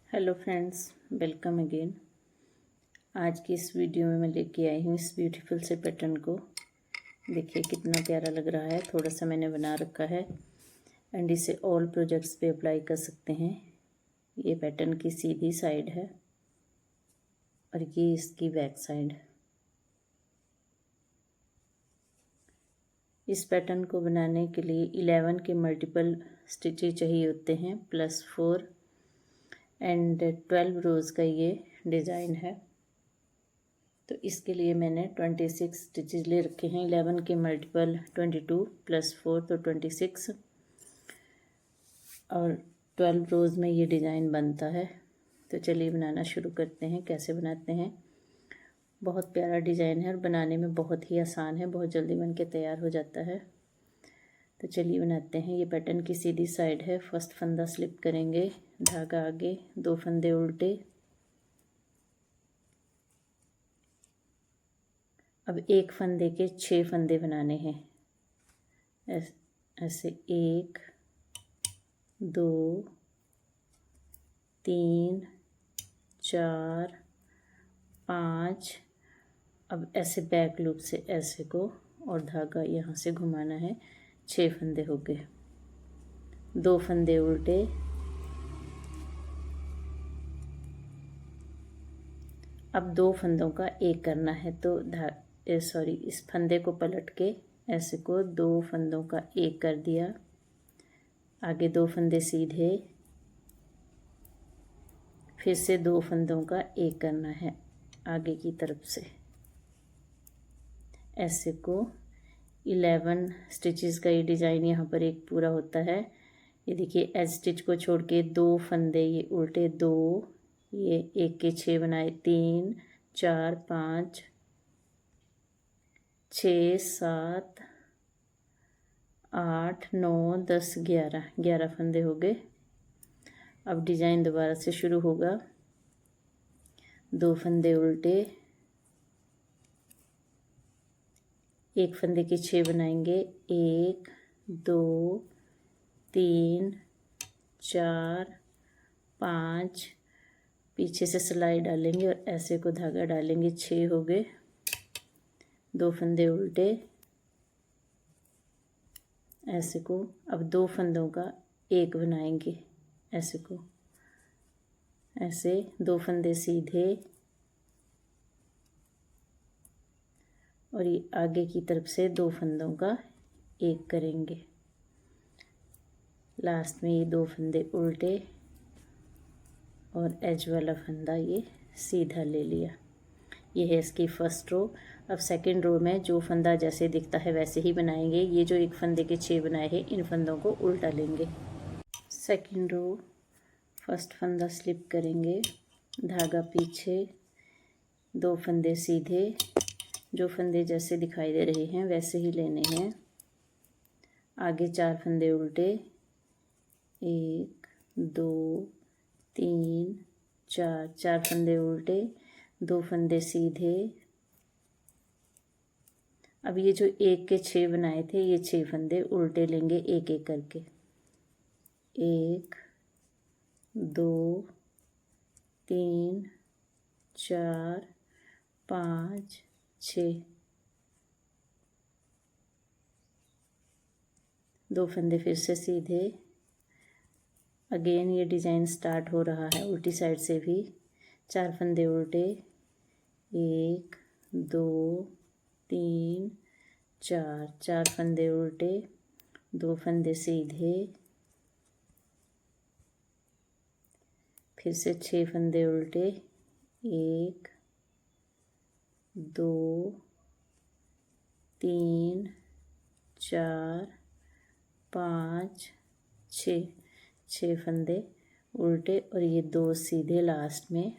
Hello friends, welcome again. आज की इस वीडियो में मैं लेके आई हूँ इस ब्यूटीफुल से पैटर्न को। देखिए कितना प्यारा लग रहा है। थोड़ा सा मैंने बना रखा है एंड इसे ऑल प्रोजेक्ट्स पे अप्लाई कर सकते हैं। ये पैटर्न की सीधी साइड है और ये इसकी बैक साइड। इस पैटर्न को बनाने के लिए 11 के मल्टीपल स्टिचेज चाहिए होते हैं +4 एंड 12 रोज़ का ये डिज़ाइन है। तो इसके लिए मैंने 26 स्टिचेस ले रखे हैं। 11 के मल्टीपल 22 +4 तो 26 और 12 रोज़ में ये डिज़ाइन बनता है। तो चलिए बनाना शुरू करते हैं। कैसे बनाते हैं, बहुत प्यारा डिज़ाइन है और बनाने में बहुत ही आसान है, बहुत जल्दी बन के तैयार हो जाता है। तो चलिए बनाते हैं। ये पैटर्न की सीधी साइड है। फर्स्ट फंदा स्लिप करेंगे, धागा आगे, 2 फंदे उल्टे। अब एक फंदे के 6 फंदे बनाने हैं। ऐसे 1 2 3 4 5। अब ऐसे बैक लूप से ऐसे को और धागा यहाँ से घुमाना है। 6 फंदे हो गए, 2 फंदे उल्टे, अब 2 फंदों का एक करना है। तो इस फंदे को पलट के ऐसे को 2 फंदों का एक कर दिया। आगे 2 फंदे सीधे, फिर से 2 फंदों का एक करना है आगे की तरफ से। ऐसे को 11 स्टिचेस का ये डिज़ाइन यहाँ पर एक पूरा होता है। ये देखिए, एज स्टिच को छोड़ के 2 फंदे ये उल्टे, 2 ये 1 के 6 बनाए, 3 4 5 6 7 8 9 10 11 फंदे हो गए। अब डिज़ाइन दोबारा से शुरू होगा। 2 फंदे उल्टे, 1 फंदे के 6 बनाएंगे, 1 2 3 4 5, पीछे से सिलाई डालेंगे और ऐसे को धागा डालेंगे। 6 हो गए, 2 फंदे उल्टे, ऐसे को। अब 2 फंदों का एक बनाएंगे। ऐसे को, ऐसे 2 फंदे सीधे और ये आगे की तरफ से 2 फंदों का एक करेंगे। लास्ट में ये 2 फंदे उल्टे और एज वाला फंदा ये सीधा ले लिया। ये है इसकी फर्स्ट रो। अब सेकंड रो में जो फंदा जैसे दिखता है वैसे ही बनाएंगे। ये जो एक फंदे के 6 बनाए हैं, इन फंदों को उल्टा लेंगे। सेकंड रो, फर्स्ट फंदा स्लिप करेंगे, धागा पीछे, 2 फंदे सीधे, जो फंदे जैसे दिखाई दे रहे हैं वैसे ही लेने हैं। आगे 4 फंदे उल्टे, 1 2 3 4 फंदे उल्टे, 2 फंदे सीधे। अब ये जो 1 के 6 बनाए थे, ये 6 फंदे उल्टे लेंगे एक एक करके। 1 2 3 4 5 6, 2 फंदे फिर से सीधे। अगेन ये डिज़ाइन स्टार्ट हो रहा है उल्टी साइड से भी। 4 फंदे उल्टे, 1 2 3 4 फंदे उल्टे, 2 फंदे सीधे, फिर से 6 फंदे उल्टे, 1 2 3 4 5 6 फंदे उल्टे और ये 2 सीधे लास्ट में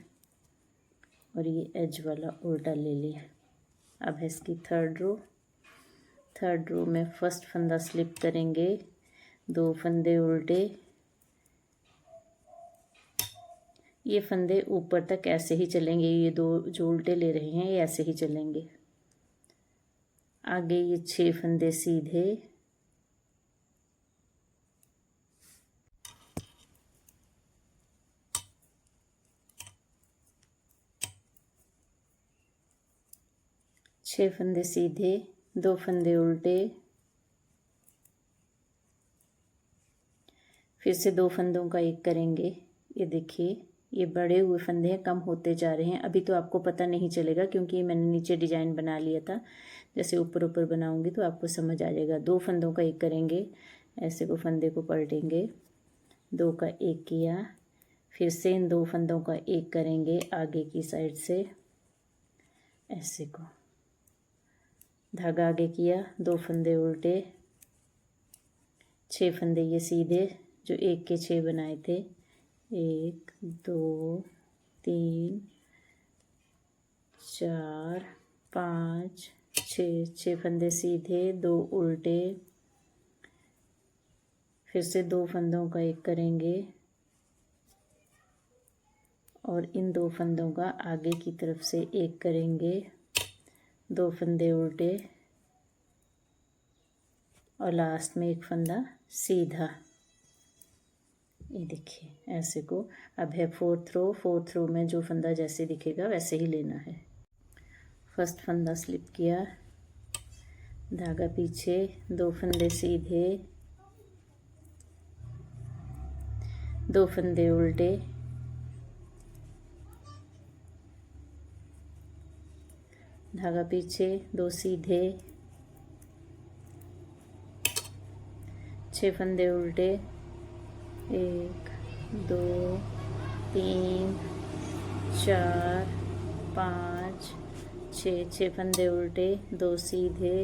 और ये एज वाला उल्टा ले लिया। अब है इसकी थर्ड रो। थर्ड रो में फर्स्ट फंदा स्लिप करेंगे, 2 फंदे उल्टे, ये फंदे ऊपर तक ऐसे ही चलेंगे। ये 2 जो उल्टे ले रहे हैं ये ऐसे ही चलेंगे। आगे ये 6 फंदे सीधे, 6 फंदे सीधे, 2 फंदे उल्टे, फिर से 2 फंदों का एक करेंगे। ये देखिए ये बड़े हुए फंदे हैं, कम होते जा रहे हैं। अभी तो आपको पता नहीं चलेगा क्योंकि मैंने नीचे डिजाइन बना लिया था। जैसे ऊपर ऊपर बनाऊंगी तो आपको समझ आ जाएगा। 2 फंदों का एक करेंगे, ऐसे को फंदे को पलटेंगे, 2 का एक किया, फिर से इन 2 फंदों का एक करेंगे आगे की साइड से, ऐसे को धागा आगे किया, 2 फंदे उल्टे, 6 फंदे ये सीधे जो 1 के 6 बनाए थे, 1 2 3 4 5 6 फंदे सीधे, 2 उल्टे, फिर से 2 फंदों का एक करेंगे और इन 2 फंदों का आगे की तरफ से एक करेंगे, 2 फंदे उल्टे और लास्ट में एक फंदा सीधा। ये देखिए ऐसे को। अब है 4th रो। 4th रो में जो फंदा जैसे दिखेगा वैसे ही लेना है। फर्स्ट फंदा स्लिप किया, धागा पीछे, 2 फंदे सीधे, 2 फंदे उल्टे, धागा पीछे, 2 सीधे, 6 फंदे उल्टे, 1 2 3 4 5 6 फंदे उल्टे, 2 सीधे,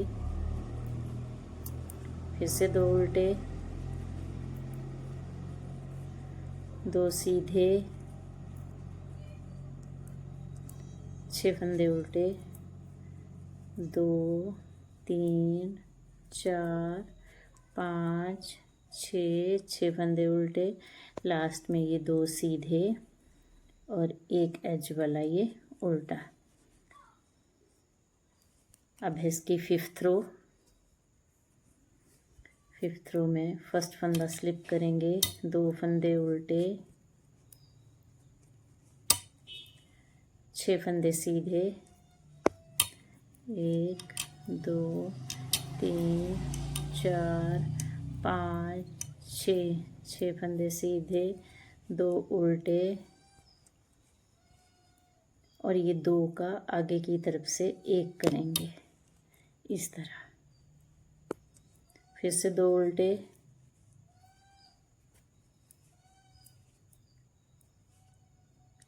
फिर से 2 उल्टे, 2 सीधे, 6 फंदे उल्टे, 2 3 4 5 6 फंदे उल्टे, लास्ट में ये 2 सीधे और एक एज वाला ये उल्टा। अब है इसकी 5th रो। 5th रो में फर्स्ट फंदा स्लिप करेंगे, 2 फंदे उल्टे, 6 फंदे सीधे, 1 2 3 4 5 6 फंदे सीधे, 2 उल्टे और ये 2 का आगे की तरफ से एक करेंगे इस तरह। फिर से 2 उल्टे,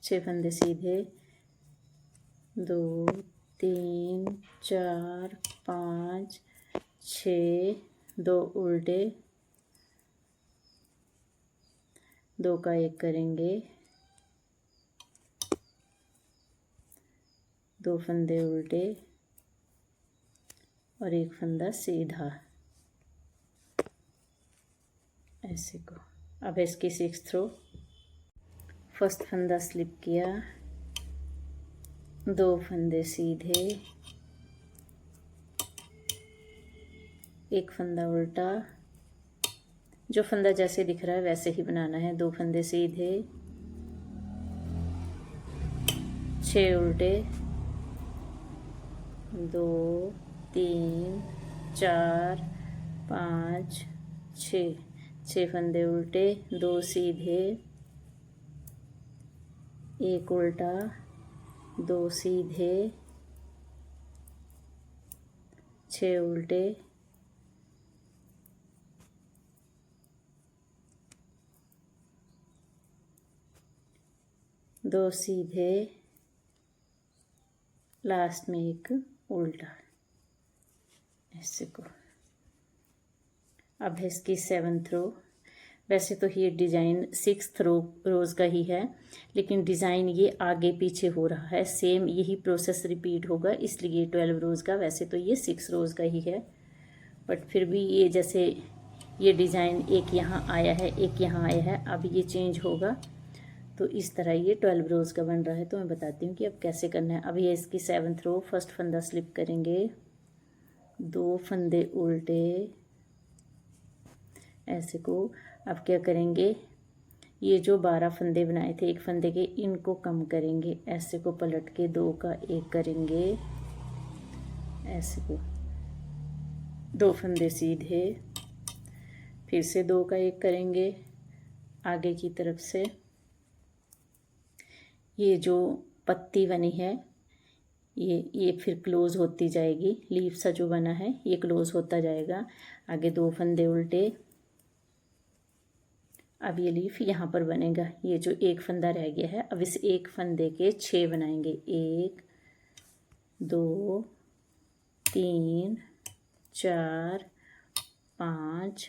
6 फंदे सीधे, 2 3 4 5 6, 2 उल्टे, 2 का एक करेंगे, 2 फंदे उल्टे और एक फंदा सीधा, ऐसे को। अब इसकी 6th रो। फर्स्ट फंदा स्लिप किया, 2 फंदे सीधे, 1 फंदा उल्टा, जो फंदा जैसे दिख रहा है वैसे ही बनाना है, 2 फंदे सीधे, 6 उल्टे, 2 3 4 5 6 फंदे उल्टे, 2 सीधे, 1 उल्टा, 2 सीधे, 6 उल्टे, 2 सीधे, लास्ट में एक उल्टा, ऐसे को। अब है इसकी 7th रो। वैसे तो ये डिज़ाइन 6th रोज़ का ही है, लेकिन डिज़ाइन ये आगे पीछे हो रहा है, सेम यही प्रोसेस रिपीट होगा, इसलिए 12 रोज़ का। वैसे तो ये 6 रोज़ का ही है, बट फिर भी ये जैसे ये डिज़ाइन एक यहाँ आया है, एक यहाँ आया है, अब ये चेंज होगा, तो इस तरह ये 12 रोज़ का बन रहा है। तो मैं बताती हूँ कि अब कैसे करना है। अब ये इसकी 7th रो। फर्स्ट फंदा स्लिप करेंगे, 2 फंदे उल्टे, ऐसे को। अब क्या करेंगे, ये जो 12 फंदे बनाए थे एक फंदे के, इनको कम करेंगे, ऐसे को पलट के 2 का एक करेंगे ऐसे को 2 फंदे सीधे, फिर से 2 का एक करेंगे आगे की तरफ से। ये जो पत्ती बनी है ये फिर क्लोज होती जाएगी, लीफ सा जो बना है ये क्लोज होता जाएगा। आगे 2 फंदे उल्टे, अब ये लीफ यहाँ पर बनेगा। ये जो एक फंदा रह गया है, अब इस एक फंदे के 6 बनाएंगे। 1 2 3 4 5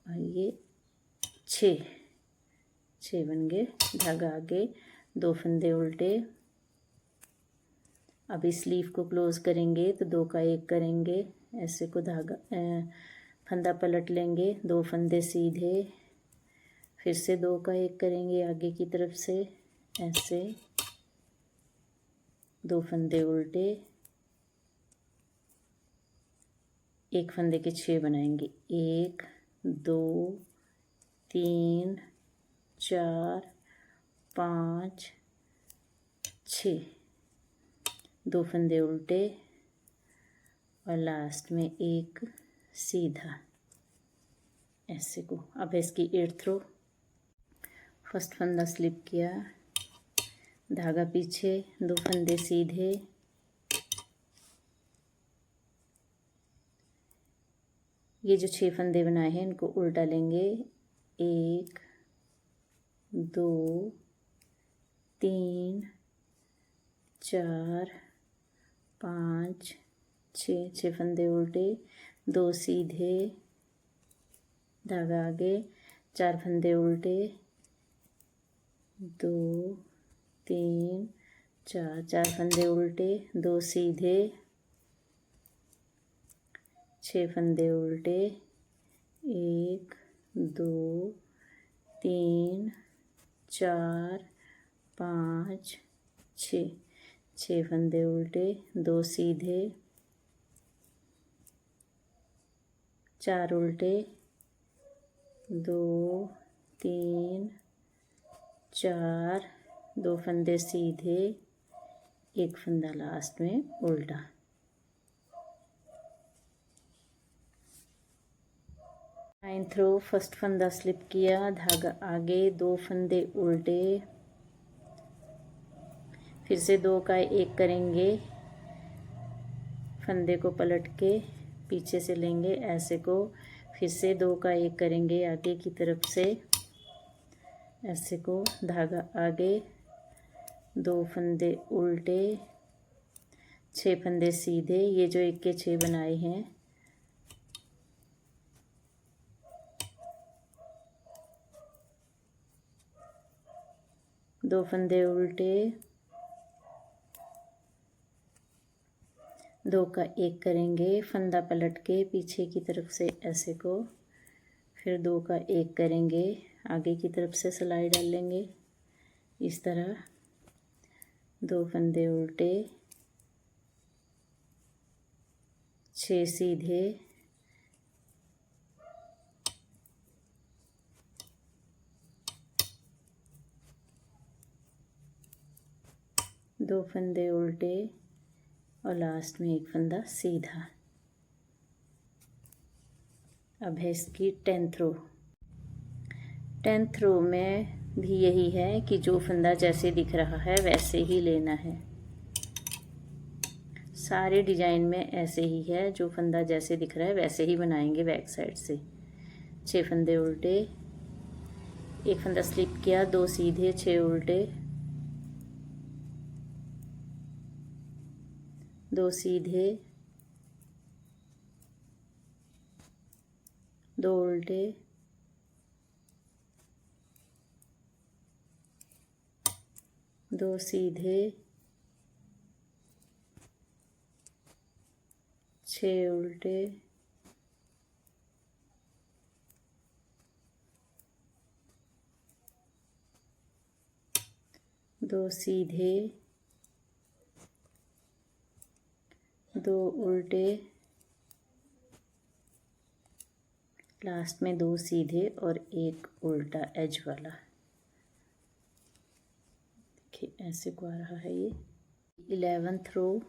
और ये 6 बन गए। धागा आगे, 2 फंदे उल्टे। अब इस लीफ को क्लोज करेंगे तो 2 का एक करेंगे, ऐसे को धागा फंदा पलट लेंगे, 2 फंदे सीधे, फिर से 2 का एक करेंगे आगे की तरफ से, ऐसे 2 फंदे उल्टे, एक फंदे के 6 बनाएंगे। 1 2 3 4 5 6, 2 फंदे उल्टे और लास्ट में एक सीधा, ऐसे को। अब इसकी 8th रो, फर्स्ट फंदा स्लिप किया, धागा पीछे, 2 फंदे सीधे, ये जो 6 फंदे बनाए हैं इनको उल्टा लेंगे। 1 2 3 4 5 6 फंदे उल्टे, 2 सीधे, धागा आगे, 4 फंदे उल्टे, 2 3 4 फंदे उल्टे, 2 सीधे, 6 फंदे उल्टे, 1 2 3 4 5 6 फंदे उल्टे, 2 सीधे, 4 उल्टे, 2 3 4, 2 फंदे सीधे, एक फंदा लास्ट में उल्टा। नाइन्थ रो, फर्स्ट फंदा स्लिप किया, धागा आगे, 2 फंदे उल्टे, फिर से 2 का एक करेंगे, फंदे को पलट के पीछे से लेंगे, ऐसे को, फिर से 2 का एक करेंगे आगे की तरफ से, ऐसे को, धागा आगे, 2 फंदे उल्टे, 6 फंदे सीधे, ये जो 1 के 6 बनाए हैं, 2 फंदे उल्टे, 2 का एक करेंगे, फंदा पलट के पीछे की तरफ से ऐसे को, फिर 2 का एक करेंगे, आगे की तरफ से सिलाई डाल लेंगे इस तरह, 2 फंदे उल्टे, 6 सीधे, दो फंदे उल्टे और लास्ट में एक फंदा सीधा। अब है इसकी 10th रो। 10th रो में भी यही है कि जो फंदा जैसे दिख रहा है वैसे ही लेना है। सारे डिजाइन में ऐसे ही है, जो फंदा जैसे दिख रहा है वैसे ही बनाएंगे बैक साइड से। 6 फंदे उल्टे, एक फंदा स्लिप किया, 2 सीधे, 6 उल्टे, 2 सीधे, 2 उल्टे, 2 सीधे, 6 उल्टे, 2 सीधे, 2 उल्टे, लास्ट में 2 सीधे और एक उल्टा एज वाला। देखिए ऐसे को आ रहा है ये। 11th रो,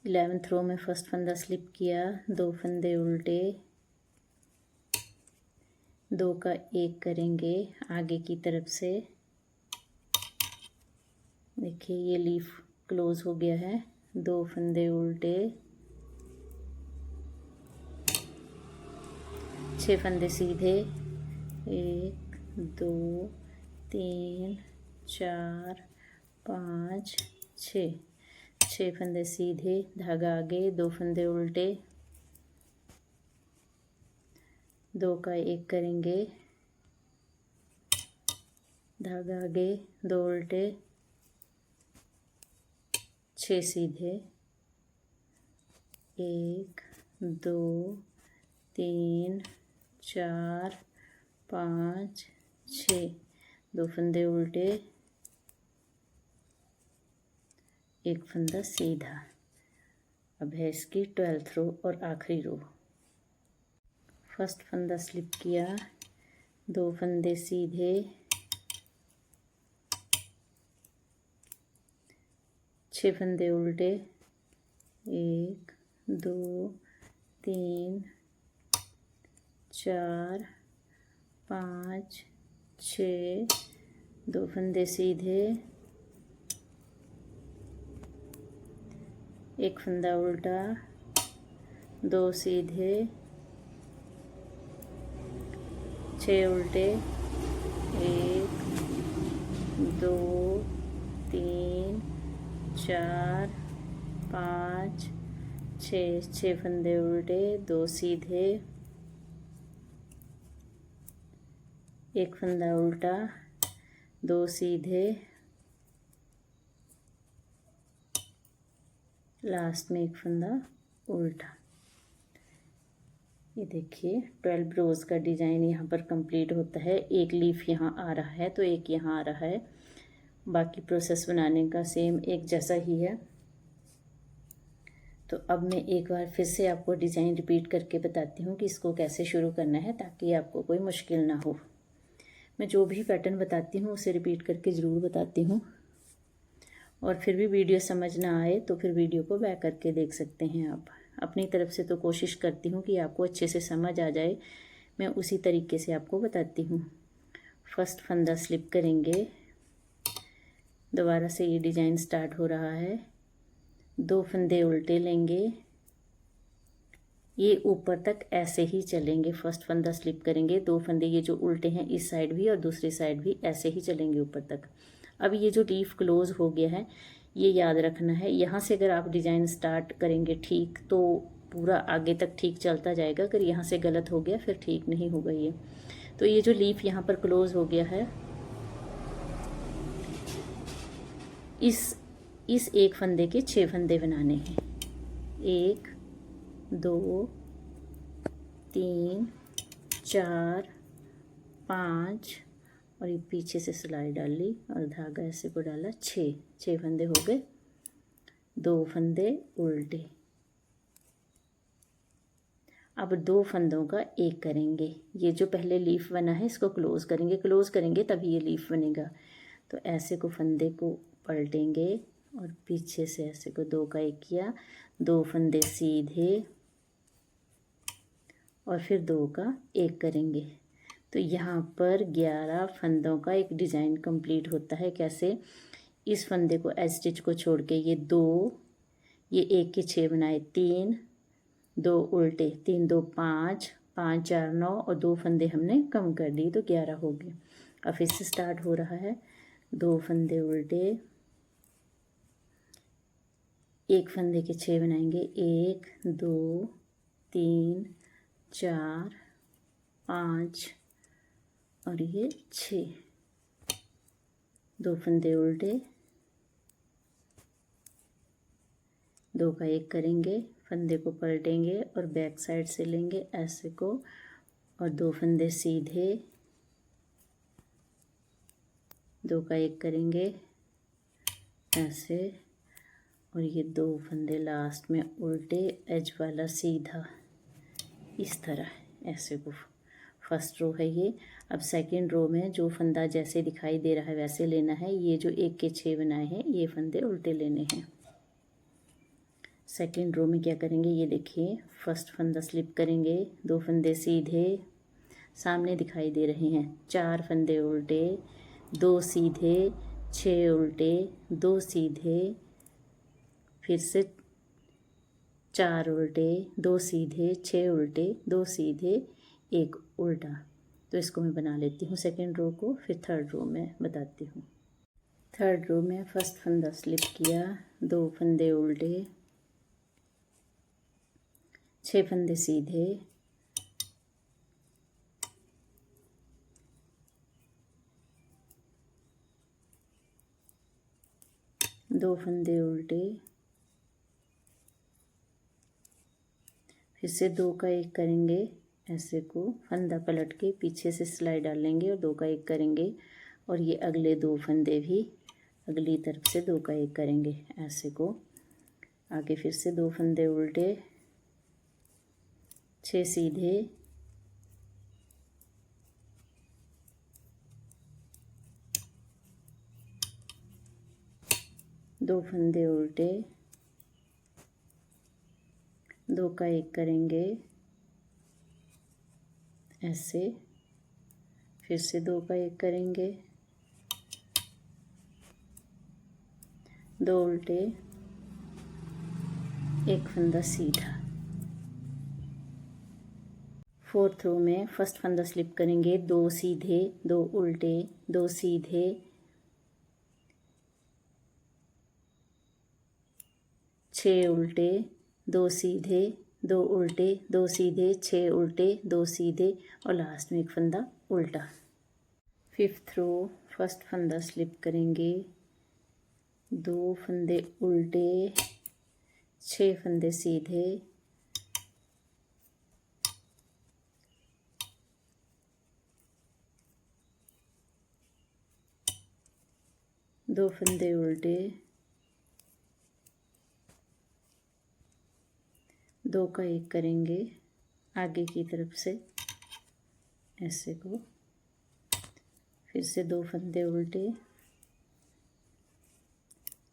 11th रो में फर्स्ट फंदा स्लिप किया, 2 फंदे उल्टे, 2 का एक करेंगे आगे की तरफ से। देखिए ये लीफ क्लोज हो गया है, 2 फंदे उल्टे, 6 फंदे सीधे, 1 2 3 4 5 6, 6 फंदे सीधे, धागा आगे, 2 फंदे उल्टे, 2 का एक करेंगे, धागा आगे, 2 उल्टे, 6 सीधे, 1 2 3 4 5 6, 2 फंदे उल्टे, 1 फंदा सीधा। अब है इसकी 12th रो और आखिरी रो। फर्स्ट फंदा स्लिप किया, 2 फंदे सीधे, 6 फंदे उल्टे, 1 2 3 4 5 6, 2 फंदे सीधे, 1 फंदा उल्टा, 2 सीधे, 6 उल्टे, 1 2 3 4 5 6, 6 फंदे उल्टे, 2 सीधे, 1 फंदा उल्टा, 2 सीधे, लास्ट में 1 फंदा उल्टा। ये देखिए 12 रोज़ का डिज़ाइन यहाँ पर कंप्लीट होता है। एक लीफ यहाँ आ रहा है तो एक यहाँ आ रहा है, बाकी प्रोसेस बनाने का सेम एक जैसा ही है। तो अब मैं एक बार फिर से आपको डिज़ाइन रिपीट करके बताती हूँ कि इसको कैसे शुरू करना है, ताकि आपको कोई मुश्किल ना हो। मैं जो भी पैटर्न बताती हूँ उसे रिपीट करके ज़रूर बताती हूँ, और फिर भी वीडियो समझ ना आए तो फिर वीडियो को बैक करके देख सकते हैं आप। अपनी तरफ से तो कोशिश करती हूँ कि आपको अच्छे से समझ आ जाए, मैं उसी तरीके से आपको बताती हूँ। फर्स्ट फंदा स्लिप करेंगे, दोबारा से ये डिज़ाइन स्टार्ट हो रहा है, 2 फंदे उल्टे लेंगे, ये ऊपर तक ऐसे ही चलेंगे। फर्स्ट फंदा स्लिप करेंगे, 2 फंदे ये जो उल्टे हैं इस साइड भी और दूसरी साइड भी ऐसे ही चलेंगे ऊपर तक। अब ये जो लीफ क्लोज हो गया है ये याद रखना है। यहाँ से अगर आप डिज़ाइन स्टार्ट करेंगे ठीक तो पूरा आगे तक ठीक चलता जाएगा, अगर यहाँ से गलत हो गया फिर ठीक नहीं होगा ये। तो ये जो लीफ यहाँ पर क्लोज हो गया है, इस एक फंदे के 6 फंदे बनाने हैं। 1 2 3 4 5, और ये पीछे से सिलाई डाली और धागा ऐसे को डाला, 6 फंदे हो गए, 2 फंदे उल्टे। अब 2 फंदों का एक करेंगे, ये जो पहले लीफ बना है इसको क्लोज करेंगे तभी ये लीफ बनेगा। तो ऐसे को फंदे को पलटेंगे और पीछे से ऐसे को 2 का एक किया, 2 फंदे सीधे और फिर 2 का एक करेंगे। तो यहाँ पर 11 फंदों का एक डिज़ाइन कंप्लीट होता है। कैसे? इस फंदे को एज स्टिच को छोड़ के ये 2, ये 1 के 6 बनाए, 3 2 उल्टे, 3 2 5 5 4 9 और 2 फंदे हमने कम कर दिए तो 11 हो गए। अब फिर से स्टार्ट हो रहा है, 2 फंदे उल्टे, 1 फंदे के 6 बनाएंगे, 1 2 3 4 5 और ये 6, 2 फंदे उल्टे, 2 का एक करेंगे, फंदे को पलटेंगे और बैक साइड से लेंगे ऐसे को, और 2 फंदे सीधे, 2 का एक करेंगे ऐसे, और ये 2 फंदे लास्ट में उल्टे, एज वाला सीधा, इस तरह ऐसे को। फर्स्ट रो है ये। अब सेकंड रो में जो फंदा जैसे दिखाई दे रहा है वैसे लेना है। ये जो 1 के 6 बनाए हैं ये फंदे उल्टे लेने हैं। सेकेंड रो में क्या करेंगे, ये देखिए फर्स्ट फंदा स्लिप करेंगे, 2 फंदे सीधे सामने दिखाई दे रहे हैं, 4 फंदे उल्टे, 2 सीधे, 6 उल्टे, 2 सीधे, फिर से 4 उल्टे, 2 सीधे, 6 उल्टे, 2 सीधे, 1 उल्टा। तो इसको मैं बना लेती हूँ सेकेंड रो को, फिर थर्ड रो में बताती हूँ। थर्ड रो में फर्स्ट फंदा स्लिप किया, 2 फंदे उल्टे, 6 फंदे सीधे, 2 फंदे उल्टे, फिर से 2 का 1 करेंगे, ऐसे को फंदा पलट के पीछे से सिलाई डालेंगे और 2 का 1 करेंगे, और ये अगले 2 फंदे भी अगली तरफ से 2 का 1 करेंगे, ऐसे को आगे फिर से 2 फंदे उल्टे, 6 सीधे, 2 फंदे उल्टे, 2 का 1 करेंगे, ऐसे फिर से 2 का 1 करेंगे, 2 उल्टे, 1 फंदा सीधा। फोर्थ रो में फर्स्ट फंदा स्लिप करेंगे, 2 सीधे, 2 उल्टे, 2 सीधे, 6 उल्टे, 2 सीधे, 2 उल्टे, 2 सीधे, 6 उल्टे, 2 सीधे, और लास्ट में 1 फंदा उल्टा। फिफ्थ रो फर्स्ट फंदा स्लिप करेंगे, 2 फंदे उल्टे, 6 फंदे सीधे, 2 फंदे उल्टे, 2 का 1 करेंगे आगे की तरफ से, ऐसे को फिर से 2 फंदे उल्टे,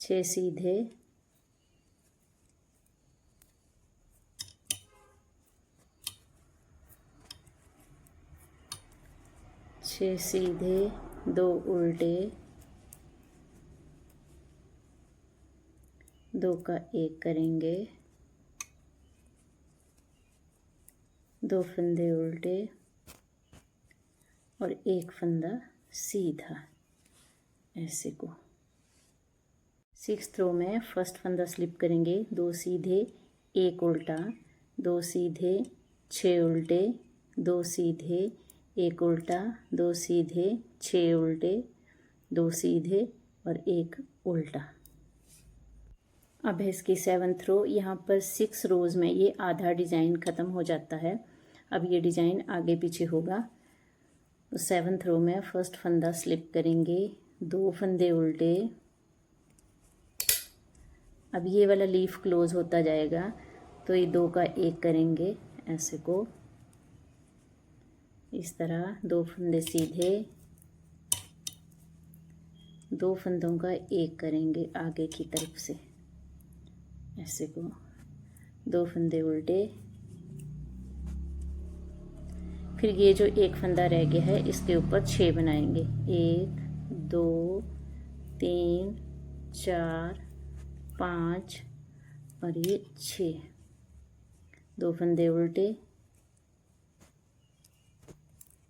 6 सीधे, 6 सीधे, 2 उल्टे, 2 का 1 करेंगे, 2 फंदे उल्टे और 1 फंदा सीधा, ऐसे को। सिक्स्थ रो में फर्स्ट फंदा स्लिप करेंगे, 2 सीधे, 1 उल्टा, 2 सीधे, 6 उल्टे, 2 सीधे, 1 उल्टा, 2 सीधे, 6 उल्टे, 2 सीधे और 1 उल्टा। अब है इसकी सेवन्थ रो। यहाँ पर 6 रोज़ में ये आधा डिज़ाइन ख़त्म हो जाता है। अब ये डिज़ाइन आगे पीछे होगा। तो सेवन्थ रो में फर्स्ट फंदा स्लिप करेंगे, 2 फंदे उल्टे। अब ये वाला लीफ क्लोज होता जाएगा, तो ये 2 का 1 करेंगे, ऐसे को इस तरह 2 फंदे सीधे, 2 फंदों का 1 करेंगे आगे की तरफ से, ऐसे को 2 फंदे उल्टे। फिर ये जो 1 फंदा रह गया है इसके ऊपर 6 बनाएंगे, 1 2 3 4 5 और ये 6। 2 फंदे उल्टे,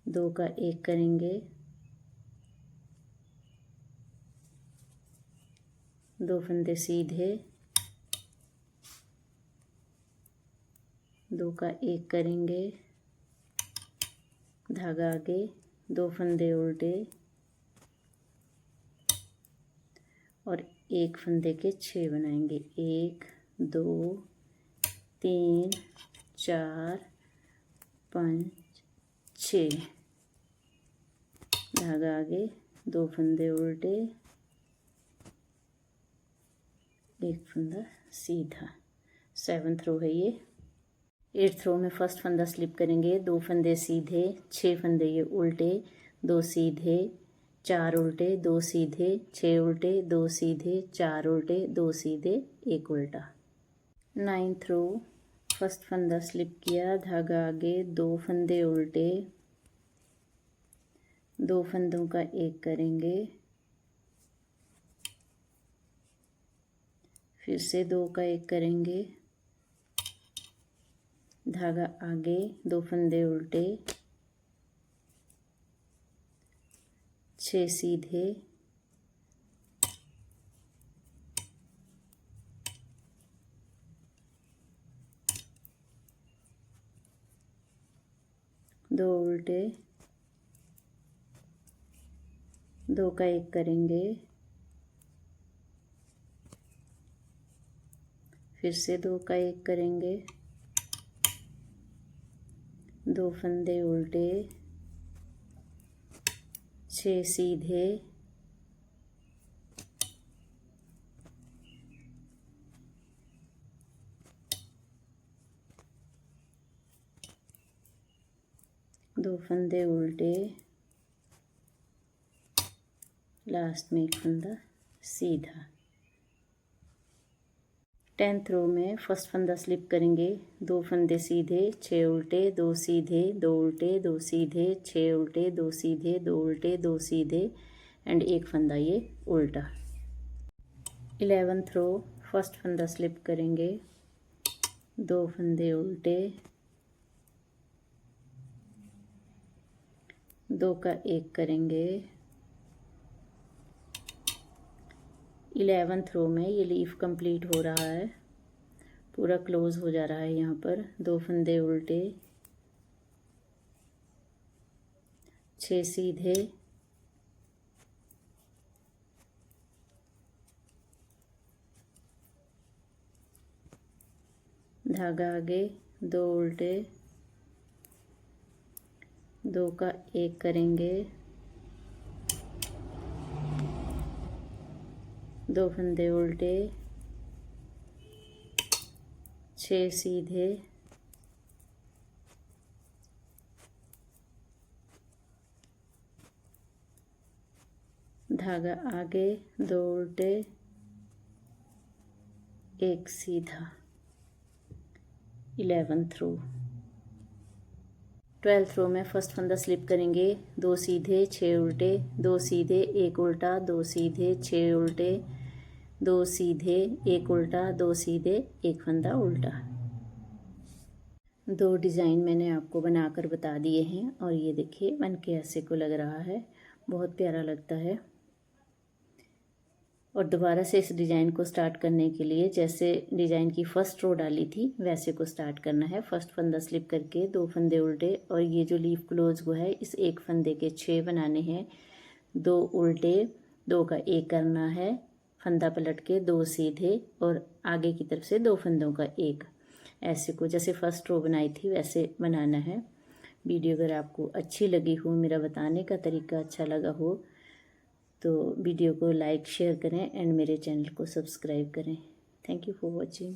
2 का 1 करेंगे, 2 फंदे सीधे, 2 का 1 करेंगे, धागा आगे, 2 फंदे उल्टे और 1 फंदे के 6 बनाएंगे, 1 2 3 4 5 6। धागा आगे, 2 फंदे उल्टे, 1 फंदा सीधा। सेवन्थ रो है ये। एट्थ रो में फर्स्ट फंदा स्लिप करेंगे, 2 फंदे सीधे, 6 फंदे ये उल्टे, 2 सीधे, 4 उल्टे, 2 सीधे, 6 उल्टे, 2 सीधे, 4 उल्टे, 2 सीधे, 1 उल्टा। 9th रो, फर्स्ट फंदा स्लिप किया, धागा आगे, 2 फंदे उल्टे, 2 फंदों का एक करेंगे, फिर से 2 का एक करेंगे, धागा आगे, 2 फंदे उल्टे, 6 सीधे, दो उल्टे, 2 का एक करेंगे, फिर से 2 का एक करेंगे, 2 फंदे उल्टे, 6 सीधे, दो फंदे उल्टे, लास्ट में एक फंदा सीधा। 10th रो में फर्स्ट फंदा स्लिप करेंगे, 2 फंदे सीधे, 6 उल्टे, 2 सीधे, 2 उल्टे, 2 सीधे, 6 उल्टे, 2 सीधे, 2 उल्टे, 2 सीधे एंड एक फंदा ये उल्टा। 11th रो, फर्स्ट फंदा स्लिप करेंगे, 2 फंदे उल्टे, 2 का एक करेंगे। 11th रो में ये लीफ कंप्लीट हो रहा है, पूरा क्लोज हो जा रहा है। यहाँ पर 2 फंदे उल्टे, 6 सीधे, धागा आगे, 2 उल्टे, 2 का एक करेंगे, 2 फंदे उल्टे, 6 सीधे, धागा आगे, 2 उल्टे, 1 सीधा। 11th रो। 12th रो में फर्स्ट फंदा स्लिप करेंगे, 2 सीधे, 6 उल्टे, 2 सीधे, 1 उल्टा, 2 सीधे, 6 उल्टे, 2 सीधे, 1 उल्टा, 2 सीधे, एक फंदा उल्टा। 2 डिज़ाइन मैंने आपको बनाकर बता दिए हैं और ये देखिए बन के ऐसे को लग रहा है, बहुत प्यारा लगता है। और दोबारा से इस डिज़ाइन को स्टार्ट करने के लिए जैसे डिज़ाइन की फ़र्स्ट रो डाली थी वैसे को स्टार्ट करना है। फर्स्ट फंदा स्लिप करके 2 फंदे उल्टे और ये जो लीफ क्लोज हुआ है इस एक फंदे के 6 बनाने हैं। 2 उल्टे, 2 का एक करना है, फंदा पलट के 2 सीधे और आगे की तरफ से 2 फंदों का एक। ऐसे को जैसे फ़र्स्ट रो बनाई थी वैसे बनाना है। वीडियो अगर आपको अच्छी लगी हो, मेरा बताने का तरीका अच्छा लगा हो तो वीडियो को लाइक शेयर करें एंड मेरे चैनल को सब्सक्राइब करें। Thank you for watching.